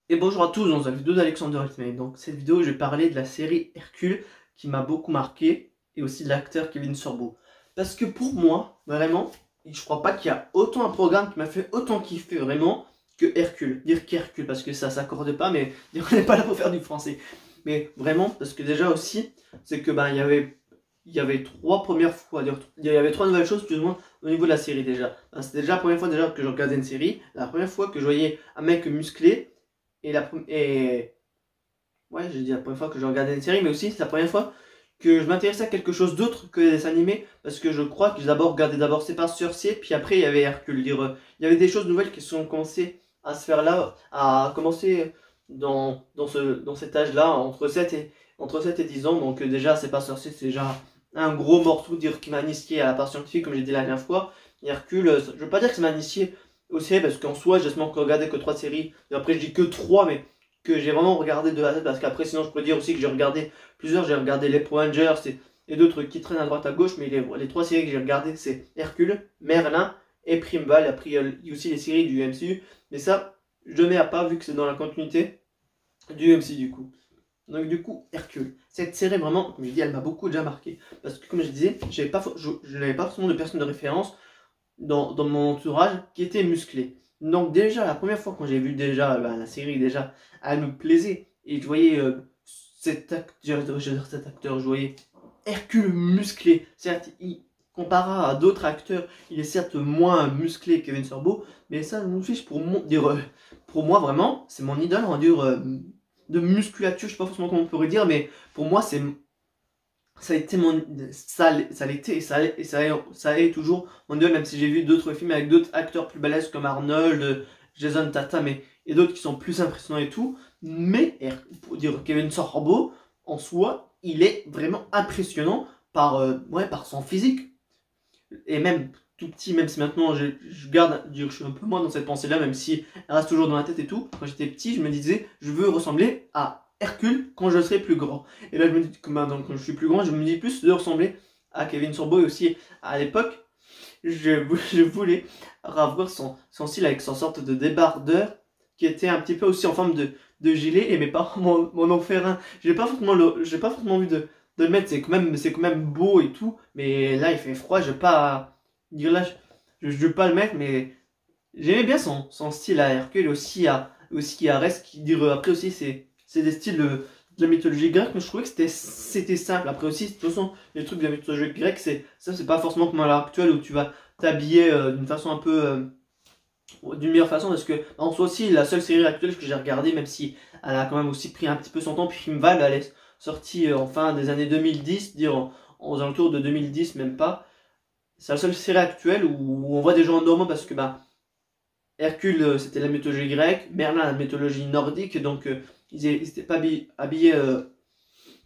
Et bonjour à tous, dans la vidéo d'Alexander Altman. Donc cette vidéo, je vais parler de la série Hercule qui m'a beaucoup marqué et aussi de l'acteur Kevin Sorbo. Parce que pour moi, vraiment, je crois pas qu'il y a autant un programme qui m'a fait autant kiffer vraiment que Hercule. Dire qu'Hercule parce que ça s'accorde pas, mais dire qu'on n'est pas là pour faire du français. Mais vraiment, parce que déjà aussi, c'est que il y avait trois premières fois, il y avait trois nouvelles choses plus ou moins au niveau de la série déjà. C'était déjà la première fois déjà que je regardais une série, la première fois que je voyais un mec musclé. Et ouais, j'ai dit la première fois que je regardais une série, mais aussi c'est la première fois que je m'intéressais à quelque chose d'autre que les animés, parce que je crois que j'ai d'abord regardé d'abord C'est pas sorcier, puis après il y avait Hercule. Il y avait des choses nouvelles qui sont commencées à se faire là, à commencer dans cet âge-là, entre 7 et 10 ans. Donc déjà, C'est pas sorcier, c'est déjà un gros morceau dire qui m'a initié à la part scientifique, comme j'ai dit la dernière fois. Et Hercule, je veux pas dire que ça m'a initié aux séries, parce qu'en soi, j'ai seulement regardé que 3 séries. Et après, je dis que 3, mais que j'ai vraiment regardé de la tête, parce qu'après, sinon, je pourrais dire aussi que j'ai regardé plusieurs. J'ai regardé Les Power Rangers et d'autres qui traînent à droite à gauche, mais les 3 séries que j'ai regardées, c'est Hercule, Merlin et Primeval. Après, il y a aussi les séries du MCU, mais ça, je mets à part vu que c'est dans la continuité du MCU du coup. Donc du coup, Hercule. Cette série vraiment, comme je dis, elle m'a beaucoup déjà marqué. Parce que comme je disais, je n'avais pas forcément de personne de référence dans mon entourage qui était musclé. Donc déjà, la première fois quand j'ai vu déjà la série, déjà, elle me plaisait. Et je voyais cet acteur, je voyais Hercule musclé. Certes, comparé à d'autres acteurs, il est certes moins musclé que Kevin Sorbo, mais ça, je m'en fiche pour moi vraiment, c'est mon idole en dire de musculature, je sais pas forcément comment on pourrait dire, mais pour moi, ça a été ça l'était et ça est toujours mon idole, même si j'ai vu d'autres films avec d'autres acteurs plus balèzes comme Arnold, Jason Tatum et d'autres qui sont plus impressionnants et tout. Mais pour dire Kevin Sorbo, en soi, il est vraiment impressionnant par son physique. Et même tout petit, même si maintenant je suis un peu moins dans cette pensée-là, même si elle reste toujours dans la tête et tout. Quand j'étais petit, je me disais, je veux ressembler à Hercule quand je serai plus grand. Et là, je me dis que maintenant, quand je suis plus grand, je me dis plus de ressembler à Kevin Sorbo. Et aussi, à l'époque, je voulais avoir son style avec son sorte de débardeur qui était un petit peu aussi en forme de gilet. Et mes parents m'en ont fait un. J'ai pas forcément envie de le mettre. C'est quand même beau et tout. Mais là, il fait froid. Je vais pas dire là, je vais pas le mettre. Mais j'aimais bien son style à Hercule aussi à Reste. Qui dire après aussi, c'est des styles de la mythologie grecque, mais je trouvais que c'était simple. Après aussi, de toute façon, les trucs de la mythologie grecque, c'est pas forcément comme à l'heure actuelle où tu vas t'habiller d'une façon un peu d'une meilleure façon, parce que en soi aussi la seule série actuelle que j'ai regardée, même si elle a quand même aussi pris un petit peu son temps, puis Primeval, elle est sortie en fin des années 2010, dire aux alentours de 2010 même pas. C'est la seule série actuelle où on voit des gens normaux, parce que Hercule, c'était la mythologie grecque, Merlin la mythologie nordique, donc ils étaient pas habillés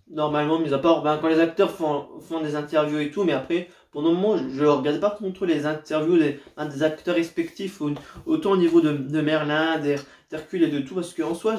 normalement, mis à part quand les acteurs font des interviews et tout, mais après, pour le moment, je regardais pas contre les interviews des acteurs respectifs, autant au niveau de Merlin, d'Hercule et de tout, parce qu'en soi,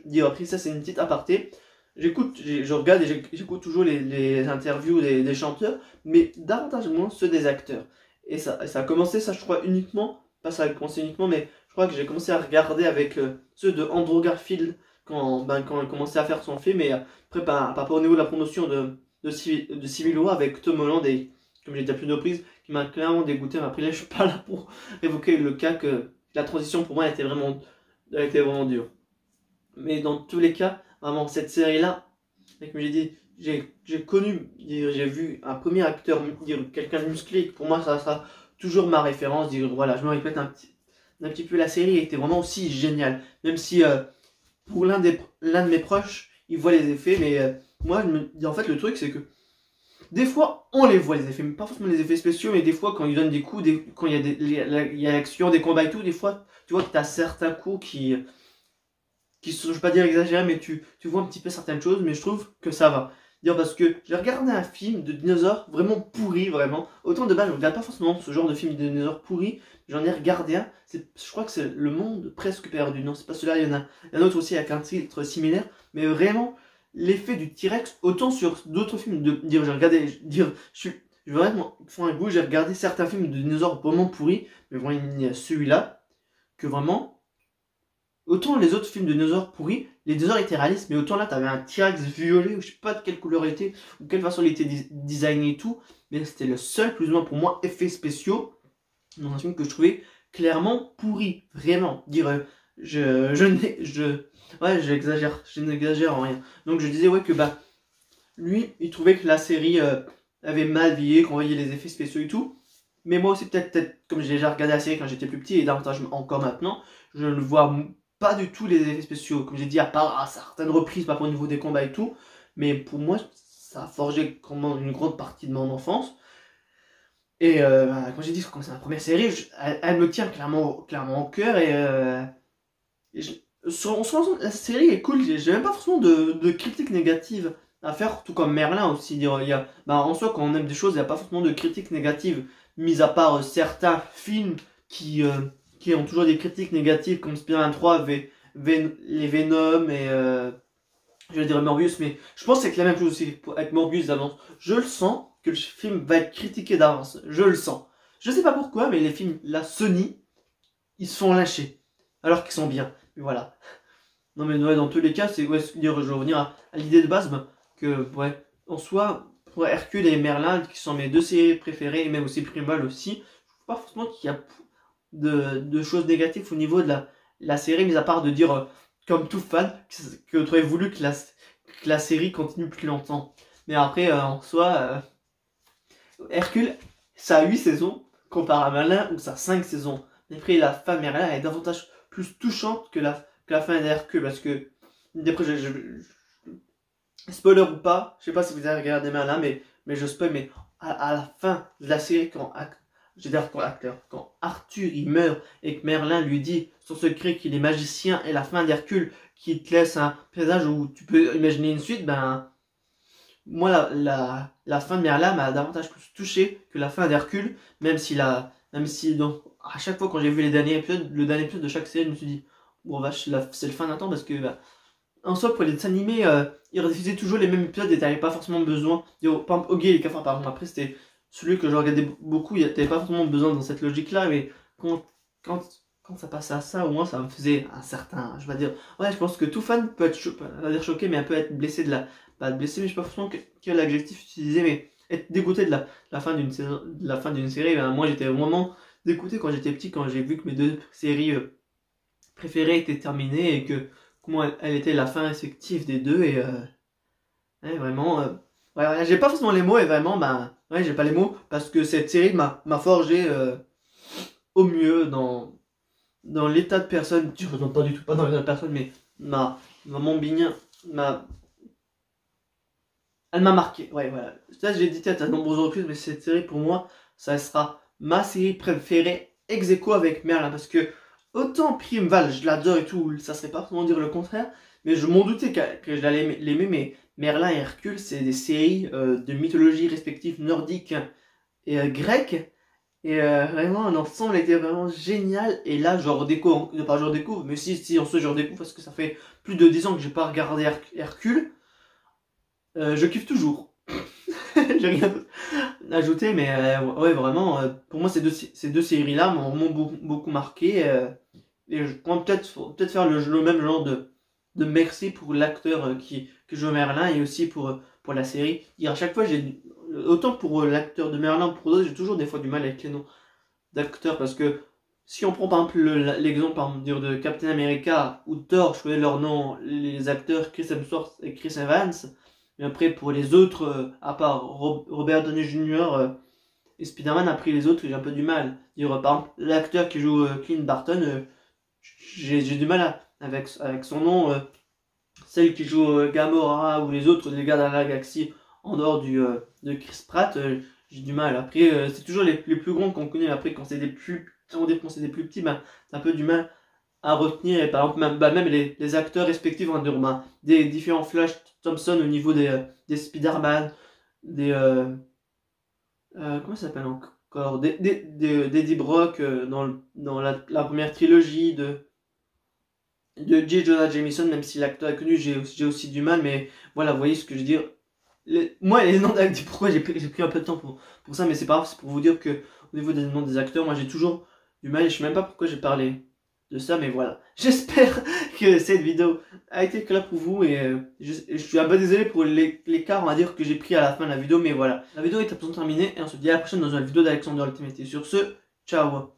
dis après ça, c'est une petite aparté. Je regarde et j'écoute toujours les interviews des chanteurs, mais davantage moins ceux des acteurs. Et ça a commencé, ça je crois uniquement, pas ça a commencé uniquement, mais je crois que j'ai commencé à regarder avec ceux de Andrew Garfield quand il commençait à faire son film. Et après, par rapport au niveau de la promotion de Civil War avec Tom Holland, et comme j'ai dit à plus de reprises, qui m'a clairement dégoûté. Mais après, là, je suis pas là pour évoquer le cas que la transition pour moi elle était vraiment dure. Mais dans tous les cas, vraiment, cette série-là, comme j'ai dit, j'ai connu, j'ai vu un premier acteur, dire quelqu'un de musclé, pour moi, ça sera toujours ma référence. Dire, voilà, je me répète un petit peu, la série était vraiment aussi géniale. Même si pour l'un de mes proches, il voit les effets, mais moi, en fait, le truc, c'est que des fois, on les voit les effets, mais pas forcément les effets spéciaux, mais des fois, quand ils donnent des coups, quand il y a l'action, des combats et tout, des fois, tu vois que tu as certains coups qui sont, je vais pas dire exagérés, mais tu vois un petit peu certaines choses, mais je trouve que ça va. Dire parce que j'ai regardé un film de dinosaures vraiment pourri, vraiment. Autant de base, je regarde pas forcément ce genre de film de dinosaures pourris. J'en ai regardé un. Je crois que c'est Le Monde Presque Perdu. Non, c'est pas celui-là. Il y en a un autre aussi avec un titre similaire. Mais vraiment, l'effet du T-Rex, autant sur d'autres films, dire, j'ai regardé, je vais vraiment faire un goût, j'ai regardé certains films de dinosaures vraiment pourris, mais vraiment, il y a celui-là, que vraiment, autant les autres films de dinosaures pourris, les dinosaures étaient réalistes, mais autant là, t'avais un T-Rex violet, ou je sais pas de quelle couleur il était, ou quelle façon il était designé et tout, mais c'était le seul, plus ou moins pour moi, effets spéciaux dans un film que je trouvais clairement pourri, vraiment. Dire, ouais, je n'exagère en rien. Donc je disais, ouais, que bah, lui, il trouvait que la série avait mal vieilli, qu'on voyait les effets spéciaux et tout. Mais moi aussi, peut-être, comme j'ai déjà regardé la série quand j'étais plus petit, et davantage encore maintenant, je ne vois pas du tout les effets spéciaux. Comme j'ai dit, à part à certaines reprises, pas au niveau des combats et tout. Mais pour moi, ça a forgé comment une grande partie de mon enfance. Et comme j'ai dit, comme c'est ma première série, elle me tient clairement au cœur. La série est cool, j'ai même pas forcément de critiques négatives à faire, tout comme Merlin aussi. En soi, quand on aime des choses, il n'y a pas forcément de critiques négatives, mis à part certains films qui ont toujours des critiques négatives, comme Spider-Man 3, les Venom et je vais dire Morbius, mais je pense que c'est la même chose aussi avec Morbius d'avance. Je le sens que le film va être critiqué d'avance, je le sens. Je sais pas pourquoi, mais les films, la Sony, ils se font lâcher, alors qu'ils sont bien. Mais voilà. Non mais ouais, dans tous les cas, c'est ouais, je vais revenir à l'idée de base, que ouais, en soi, pour Hercule et Merlin, qui sont mes deux séries préférées, et même aussi Primal aussi, je trouve pas forcément qu'il y a de choses négatives au niveau de la série, mis à part de dire, comme tout fan, que tu aurais voulu que la série continue plus longtemps. Mais après, en soi, Hercule, ça a 8 saisons, comparé à Merlin, où ça a 5 saisons. Mais après, la fin de Merlin est davantage plus touchante que la fin d'Hercule, parce que, d'après, spoiler ou pas, je sais pas si vous avez regardé Merlin, mais je spoil, mais à la fin de la série, quand Arthur il meurt et que Merlin lui dit son secret qu'il est magicien, et la fin d'Hercule qui te laisse un présage où tu peux imaginer une suite, ben moi la fin de Merlin m'a davantage plus touché que la fin d'Hercule, même si donc à chaque fois quand j'ai vu le dernier épisode de chaque série, je me suis dit bon vache, c'est le fin d'un temps, parce que bah, en soi, pour les dessins animés, ils rediffusaient toujours les mêmes épisodes et t'avais pas forcément besoin. Par exemple, Oggy et les cafards, par exemple, après c'était celui que je regardais beaucoup, t'avais pas forcément besoin dans cette logique-là, mais quand, quand ça passait à ça, au moins ça me faisait un certain. Je vais dire, ouais, je pense que tout fan peut être pas dire choqué, mais un peu être blessé pas blessé, mais je sais pas forcément quel adjectif utiliser, mais être dégoûté de la fin d'une saison, de la fin d'une série. Ben, moi j'étais vraiment dégoûté quand j'étais petit, quand j'ai vu que mes deux séries préférées étaient terminées et que comment elle était la fin effective des deux, et ouais, vraiment ouais, j'ai pas forcément les mots, et vraiment bah ouais, j'ai pas les mots, parce que cette série m'a forgé au mieux dans l'état de personne, je ne pas du tout pas dans l'état de personne, mais mon bignon m'a elle m'a marqué, ouais, voilà. Ça, j'ai dit à de nombreuses reprises, mais cette série, pour moi, ça sera ma série préférée, ex aequo avec Merlin, parce que autant Primeval, je l'adore et tout, ça serait pas forcément dire le contraire, mais je m'en doutais que je l'allais l'aimer, mais Merlin et Hercule, c'est des séries de mythologie respective nordique et grecque, et vraiment, l'ensemble était vraiment génial, et là, je redécouvre, pas je redécouvre, mais si, en soi, je redécouvre, parce que ça fait plus de 10 ans que j'ai pas regardé Hercule. Je kiffe toujours. J'ai rien à ajouter, mais ouais, vraiment, pour moi, ces deux séries-là m'ont beaucoup marqué. Et je pense peut-être faire le même genre de merci pour l'acteur qui joue Merlin, et aussi pour la série. Et à chaque fois, autant pour l'acteur de Merlin, pour d'autres, j'ai toujours des fois du mal avec les noms d'acteurs, parce que si on prend par exemple l'exemple de Captain America ou Thor, je connais leur nom, les acteurs Chris Hemsworth et Chris Evans. Mais après, pour les autres, à part Robert Downey Jr. Et Spider-Man, après les autres, j'ai un peu du mal. Par exemple, l'acteur qui joue Clint Barton, j'ai du mal avec son nom. Celle qui joue Gamora, ou les autres, les gars de la galaxie, en dehors de Chris Pratt, j'ai du mal. Après, c'est toujours les plus grands qu'on connaît. Après, quand c'est des plus petits, ben, c'est un peu du mal à retenir. Et par exemple, même les acteurs respectifs, des différents Flash Thompson au niveau des Spider-Man, comment ça s'appelle encore, d'Eddie Brock dans la première trilogie de J. Jonah Jameson, même si l'acteur est connu, j'ai aussi du mal, mais voilà, vous voyez ce que je veux dire. Moi, les noms d'acteurs, pourquoi j'ai pris un peu de temps pour ça, mais c'est pas grave, c'est pour vous dire que au niveau des noms des acteurs, moi j'ai toujours du mal, et je sais même pas pourquoi j'ai parlé de ça, mais voilà. J'espère que cette vidéo a été claire pour vous et je suis un peu désolé pour l'écart, on va dire, que j'ai pris à la fin de la vidéo, mais voilà. La vidéo est à présent terminée et on se dit à la prochaine dans une vidéo d'Alexander Ultimate. Et sur ce, ciao.